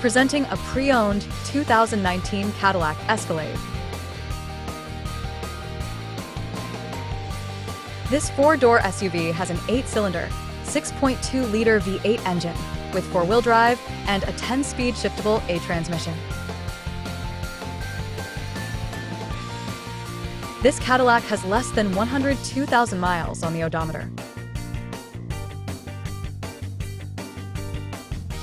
presenting a pre-owned 2019 Cadillac Escalade. This four-door SUV has an 8-cylinder, 6.2-liter V8 engine with 4-wheel drive and a 10-speed shiftable A transmission. This Cadillac has less than 102,000 miles on the odometer.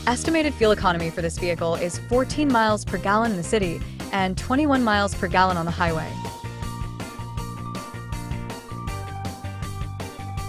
Estimated fuel economy for this vehicle is 14 miles per gallon in the city and 21 miles per gallon on the highway.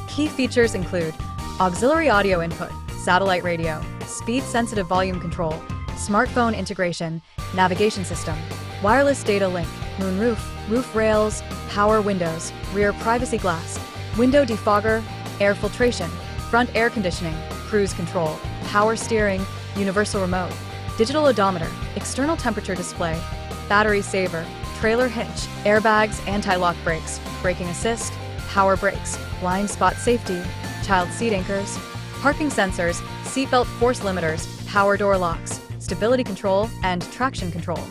Key features include auxiliary audio input, satellite radio, speed-sensitive volume control, smartphone integration, navigation system, wireless data link, moonroof, roof rails, power windows, rear privacy glass, window defogger, air filtration, front air conditioning, cruise control, power steering, universal remote, digital odometer, external temperature display, battery saver, trailer hitch, airbags, anti-lock brakes, braking assist, power brakes, blind spot safety, child seat anchors, parking sensors, seatbelt force limiters, power door locks, stability control, and traction control.